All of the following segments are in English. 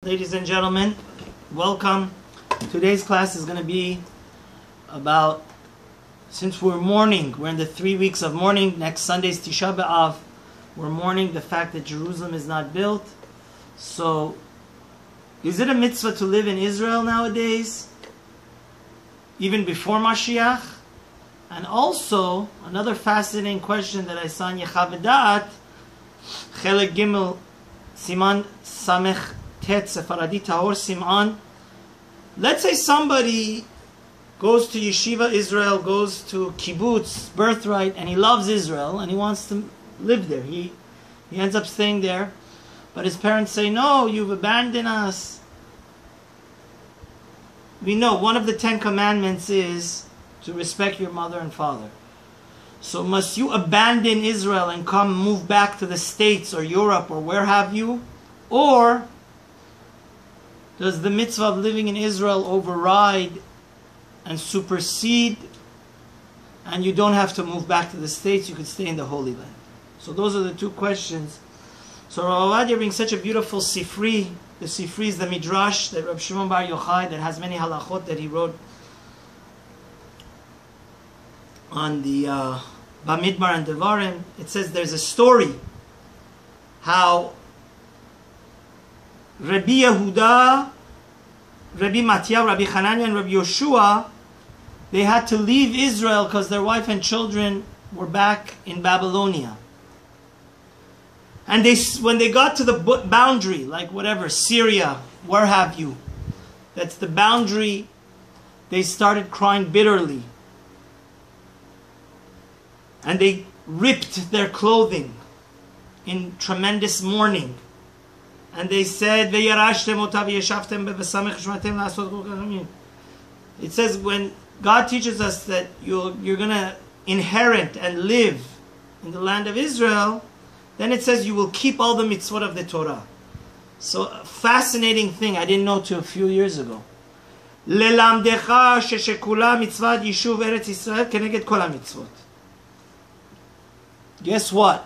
Ladies and gentlemen, welcome. Today's class is going to be about, since we're mourning, we're in the 3 weeks of mourning. Next Sunday's Tisha B'Av. We're mourning the fact that Jerusalem is not built. So, is it a mitzvah to live in Israel nowadays? Even before Mashiach? And also, another fascinating question that I saw in Yechavedat, Chelek Gimel, Siman Samech Tet Sefaradi Tahor Sim'an. Let's say somebody goes to Yeshiva Israel, goes to Kibbutz, birthright, and he loves Israel, and he wants to live there. He ends up staying there. But his parents say, no, you've abandoned us. We know one of the 10 commandments is to respect your mother and father. So must you abandon Israel and come move back to the States or Europe or where have you? Or does the mitzvah of living in Israel override and supersede, and you don't have to move back to the States, you could stay in the Holy Land? So those are the two questions. So OVADIA brings such a beautiful sifri. The sifri is the midrash that Rabbi Shimon Bar Yochai, that has many halachot that he wrote on the Bamidbar and Devarim. It says there's a story how Rabbi Yehuda, Rabbi Matyav, Rabbi Hanania, and Rabbi Yoshua, they had to leave Israel because their wife and children were back in Babylonia. And when they got to the boundary, like whatever, Syria, where have you, that's the boundary, they started crying bitterly. And they ripped their clothing in tremendous mourning. And they said, it says when God teaches us that you're going to inherit and live in the land of Israel, then it says you will keep all the mitzvot of the Torah. So a fascinating thing I didn't know till a few years ago. Guess what?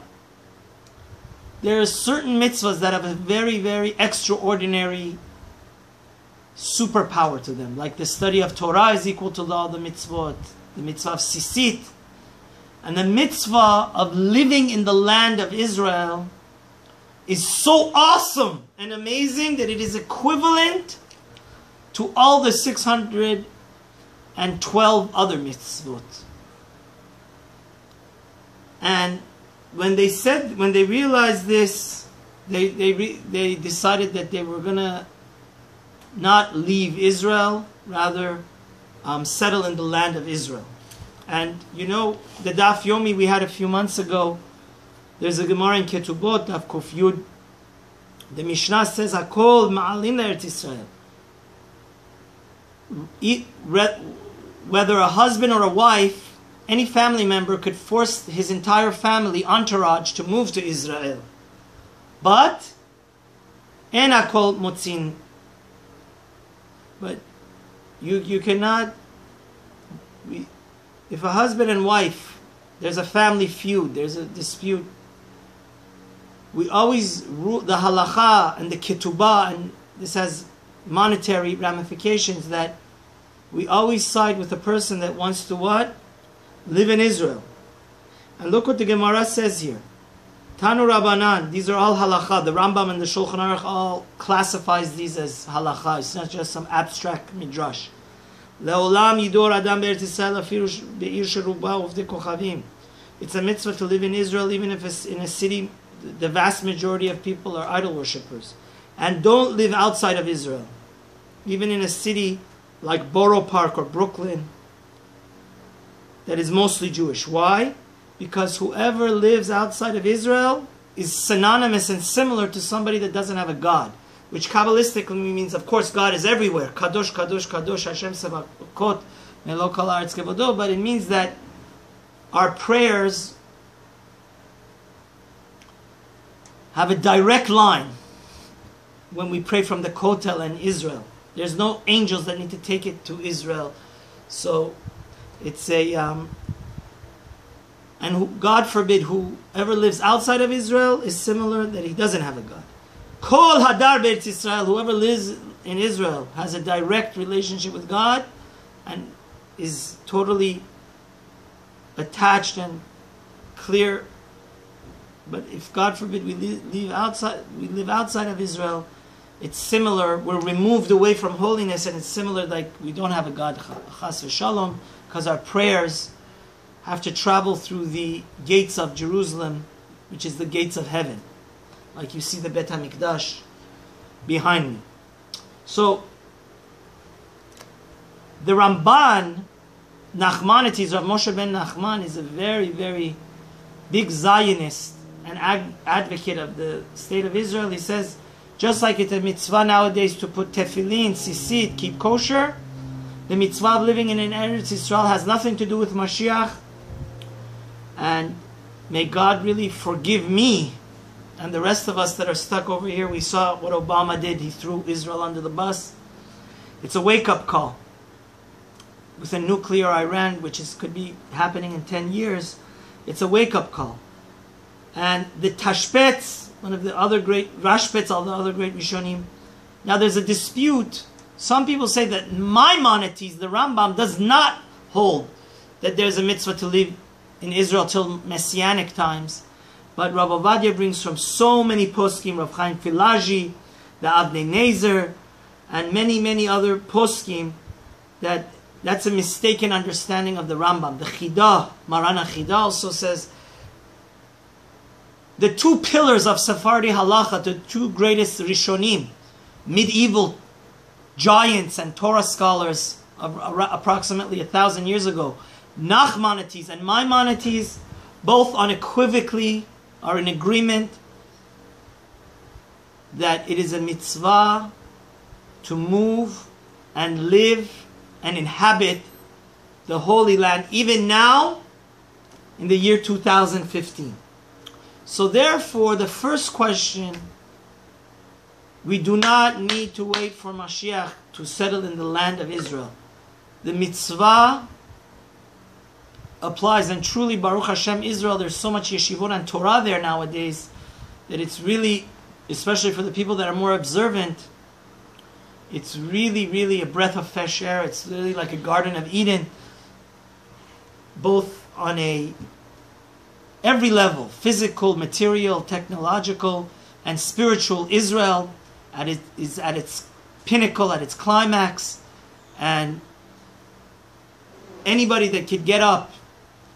There are certain mitzvahs that have a very, very extraordinary superpower to them. Like the study of Torah is equal to all the mitzvot. The mitzvah of sisit. And the mitzvah of living in the land of Israel is so awesome and amazing that it is equivalent to all the 612 other mitzvot. And when they realized this, they decided that they were gonna not leave Israel, rather settle in the land of Israel. And you know, the Daf Yomi we had a few months ago, there's a Gemara in Ketubot, Daf Kuf Yud. The Mishnah says, Hakol ma'alin le'eretz Yisrael. Whether a husband or a wife, any family member could force his entire family entourage to move to Israel. But, en hakol motzin. But you cannot. If a husband and wife, there's a family feud, there's a dispute, we always rule the halacha and the ketubah, and this has monetary ramifications, that we always side with the person that wants to what? Live in Israel. And look what the Gemara says here. Tanu Rabbanan, these are all halacha. The Rambam and the Shulchan Aruch all classifies these as halacha. It's not just some abstract midrash. Le'olam yidor adam be'eretz Yisrael afiru be'ir sheruba uvdei kochavim. It's a mitzvah to live in Israel, even if it's in a city, the vast majority of people are idol worshippers. And don't live outside of Israel. Even in a city like Borough Park or Brooklyn, that is mostly Jewish. Why? Because whoever lives outside of Israel is synonymous and similar to somebody that doesn't have a God. Which Kabbalistically means, of course, God is everywhere. Kadosh, Kadosh, Kadosh, Hashem Sebakot, Melo Kol Haaretz Kevodo. But it means that our prayers have a direct line when we pray from the Kotel in Israel. There's no angels that need to take it to Israel. So it's a... and God forbid, whoever lives outside of Israel is similar that he doesn't have a God. Kol hadar be'etz Israel, whoever lives in Israel has a direct relationship with God and is totally attached and clear. But if God forbid we live outside of Israel, it's similar. We're removed away from holiness, and it's similar like we don't have a God, chas v'shalom, because our prayers have to travel through the gates of Jerusalem, which is the gates of heaven. Like you see the Bet HaMikdash behind me. So, the Ramban, Nachmanides, Rav Moshe ben Nachman, is a very, very big Zionist and advocate of the state of Israel. He says, just like it's a mitzvah nowadays to put tefillin, tzitzit, keep kosher, the mitzvah of living in an Eretz Yisrael has nothing to do with Mashiach. And may God really forgive me and the rest of us that are stuck over here. We saw what Obama did. He threw Israel under the bus. It's a wake-up call. With a nuclear Iran, which could be happening in 10 years, it's a wake-up call. And the Tashbetz, one of the other great, Rashbetz, all the other great Rishonim. Now there's a dispute. Some people say that Maimonides, the Rambam, does not hold that there's a mitzvah to live in Israel till Messianic times. But Rav OVADIA brings from so many poskim, Rav Chaim Filaji, the Avnei Nezer, and many, many other poskim, that that's a mistaken understanding of the Rambam. The Chidah, Marana Chidah also says, the two pillars of Sephardi Halacha, the two greatest Rishonim, medieval giants and Torah scholars of approximately 1,000 years ago, Nachmanides and Maimonides, both unequivocally are in agreement that it is a mitzvah to move and live and inhabit the Holy Land, even now in the year 2015. So therefore, the first question, we do not need to wait for Mashiach to settle in the land of Israel. The mitzvah applies, and truly, Baruch Hashem, Israel, there's so much yeshivot and Torah there nowadays that it's really, especially for the people that are more observant, it's really, really a breath of fresh air. It's really like a Garden of Eden, both on every level, physical, material, technological, and spiritual. Israel is at its pinnacle, at its climax, and anybody that could get up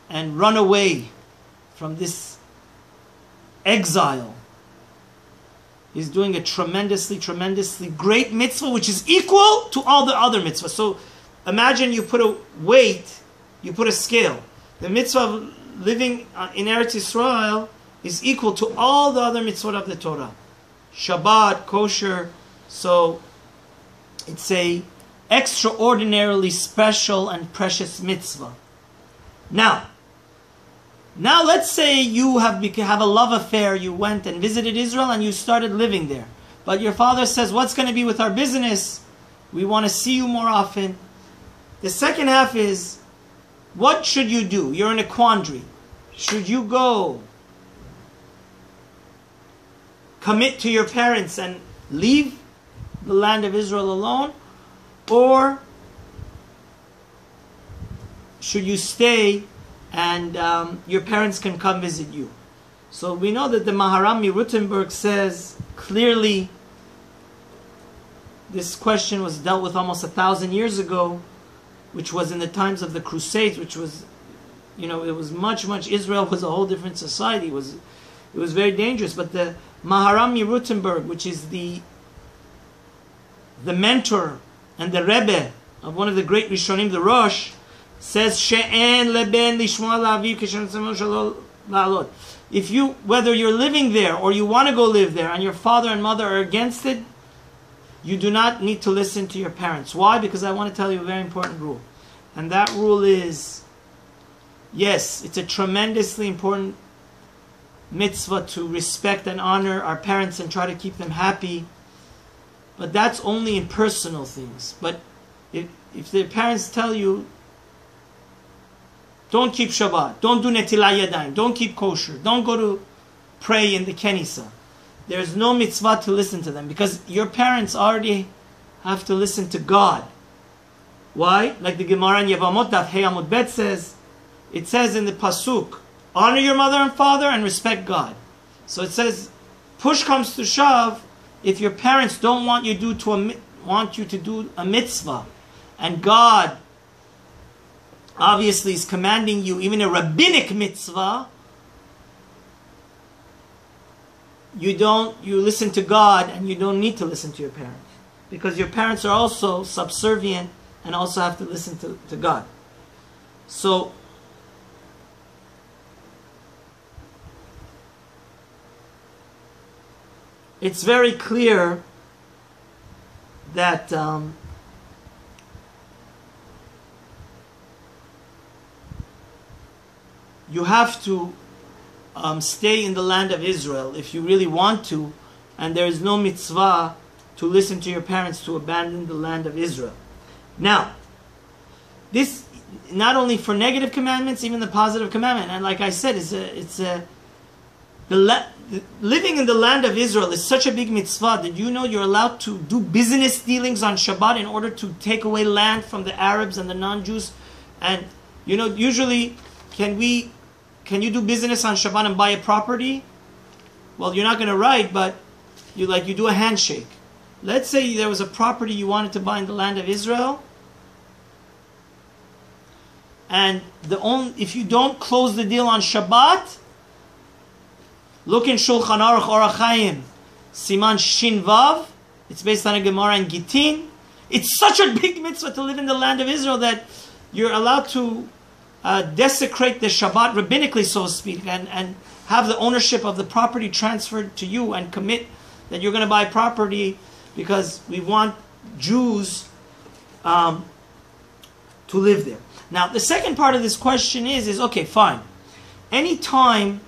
and run away from this exile is doing a tremendously, tremendously great mitzvah, which is equal to all the other mitzvahs. So imagine you put a weight, you put a scale. The mitzvah of living in Eretz Yisrael is equal to all the other mitzvot of the Torah. Shabbat, kosher. So it's a extraordinarily special and precious mitzvah. Now let's say you have a love affair, you went and visited Israel and you started living there. But your father says, what's going to be with our business? We want to see you more often. The second half is, what should you do? You're in a quandary. Should you go commit to your parents and leave the land of Israel alone? Or should you stay and your parents can come visit you? So we know that the Maharami Rutenberg says clearly this question was dealt with almost 1,000 years ago, which was in the times of the Crusades, which was, it was much, Israel was a whole different society. It was very dangerous. But the Maharami Rutenberg, which is the mentor and the Rebbe of one of the great Rishonim, the Rosh, says, She'en leben lishmoa la'aviv kishen shelo la'alot. If you, whether you're living there or you want to go live there and your father and mother are against it, you do not need to listen to your parents. Why? Because I want to tell you a very important rule. And that rule is, yes, it's a tremendously important mitzvah to respect and honor our parents and try to keep them happy. But that's only in personal things. But if the parents tell you, don't keep Shabbat, don't do Netilat Yadayim, don't keep kosher, don't go to pray in the Kenisa, there's no mitzvah to listen to them, because your parents already have to listen to God. Why? Like the Gemara in Yevamot Daf Hey Amud Bet says, it says in the Pasuk, honor your mother and father and respect God. So it says, push comes to shove, if your parents don't want you to do a mitzvah, and God obviously is commanding you, even a rabbinic mitzvah, you listen to God, and you don't need to listen to your parents, because your parents are also subservient and also have to listen to God. So it's very clear that you have to stay in the land of Israel if you really want to, and there is no mitzvah to listen to your parents to abandon the land of Israel. Now, this not only for negative commandments, even the positive commandment. And like I said, living in the land of Israel is such a big mitzvah that you're allowed to do business dealings on Shabbat in order to take away land from the Arabs and the non-Jews. And usually, can you do business on Shabbat and buy a property? Well, you're not going to write, but you do a handshake. Let's say there was a property you wanted to buy in the land of Israel, and if you don't close the deal on Shabbat, look in Shulchan Aruch Orach Chaim, Siman Shin Vav. It's based on a Gemara in Gittin. It's such a big mitzvah to live in the land of Israel that you're allowed to desecrate the Shabbat rabbinically, so to speak, and have the ownership of the property transferred to you, and commit that you're going to buy property because we want Jews to live there. Now, the second part of this question is okay, fine. Anytime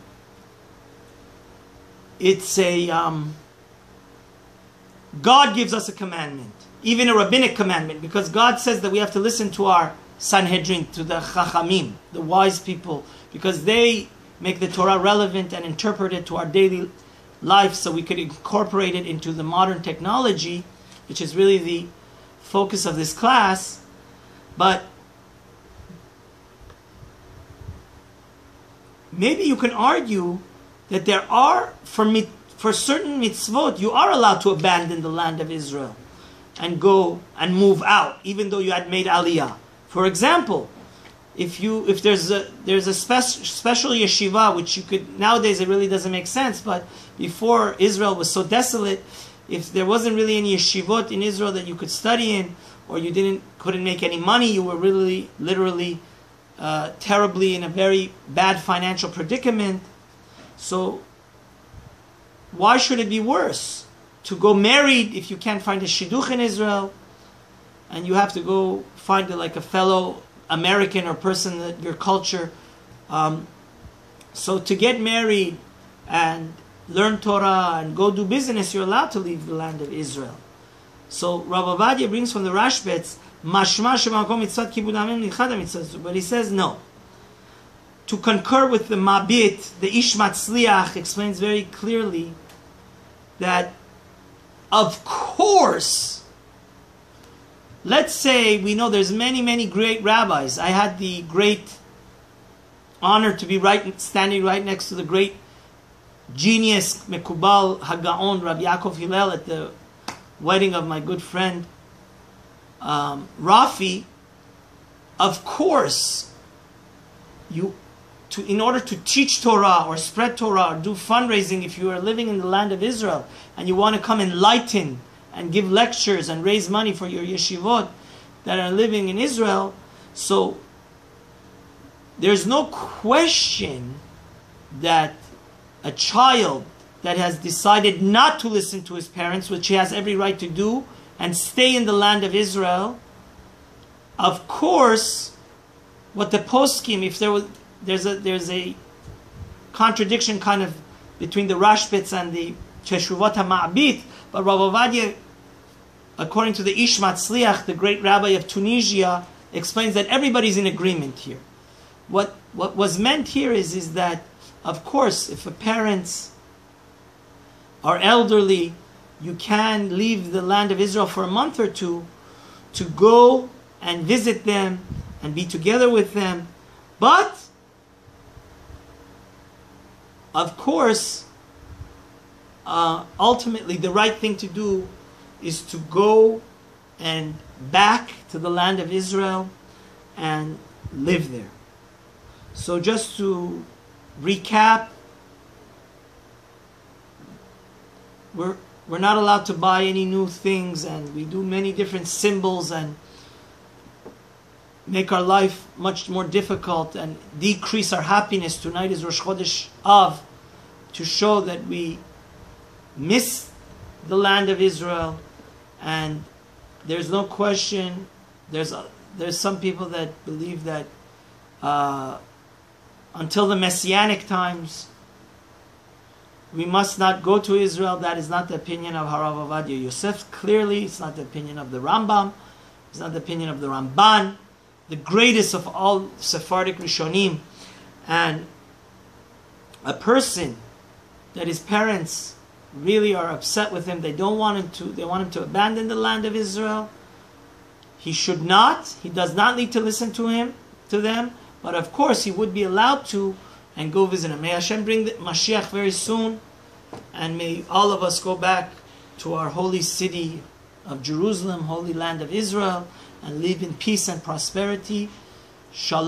it's God gives us a commandment, even a rabbinic commandment, because God says that we have to listen to our Sanhedrin, to the Chachamim, the wise people, because they make the Torah relevant and interpret it to our daily life, so we could incorporate it into the modern technology, which is really the focus of this class. But maybe you can argue that there are, for certain mitzvot, you are allowed to abandon the land of Israel and go and move out, even though you had made aliyah. For example, if there's a special yeshiva, which you could, nowadays it really doesn't make sense, but before Israel was so desolate, if there wasn't really any yeshivot in Israel that you could study in, or you couldn't make any money, you were really, literally, terribly in a very bad financial predicament. So why should it be worse to go married if you can't find a shidduch in Israel, and you have to go find a fellow American or person that your culture? So to get married and learn Torah and go do business, you're allowed to leave the land of Israel. So Rav OVADIA brings from the Rashbetz, mashma shemakom mitzvat kibud amim nichad mitzvah, but he says no. To concur with the Mabit, the Ish Matzliach explains very clearly that, of course, let's say we know there's many, many great rabbis. I had the great honor to be standing right next to the great genius, Mekubal Hagaon, Rabbi Yaakov Hillel, at the wedding of my good friend Rafi. Of course, in order to teach Torah or spread Torah or do fundraising, if you are living in the land of Israel and you want to come enlighten and give lectures and raise money for your yeshivot that are living in Israel, so there's no question that a child that has decided not to listen to his parents, which he has every right to do, and stay in the land of Israel, of course, what the poskim, if there's a contradiction kind of between the Rashbetz and the Teshuvot HaMa'abit, but Rav OVADIA, according to the Ish Matzliach, the great rabbi of Tunisia, explains that everybody's in agreement here. What was meant here is that, of course, if parents are elderly, you can leave the land of Israel for a month or two to go and visit them and be together with them. But, of course, ultimately the right thing to do is to go and back to the land of Israel and live there. So just to recap, we're not allowed to buy any new things, and we do many different symbols and make our life much more difficult and decrease our happiness. Tonight is Rosh Chodesh Av, to show that we miss the land of Israel, and there's no question. There's some people that believe that until the Messianic times we must not go to Israel. That is not the opinion of Harav OVADIA Yosef. Clearly, it's not the opinion of the Rambam. It's not the opinion of the Ramban, the greatest of all Sephardic Rishonim. And a person that his parents really are upset with him, they want him to abandon the land of Israel, he should not. He does not need to listen to them. But of course, he would be allowed to and go visit him. May Hashem bring the Mashiach very soon, and may all of us go back to our holy city of Jerusalem, holy land of Israel, and live in peace and prosperity. Shalom.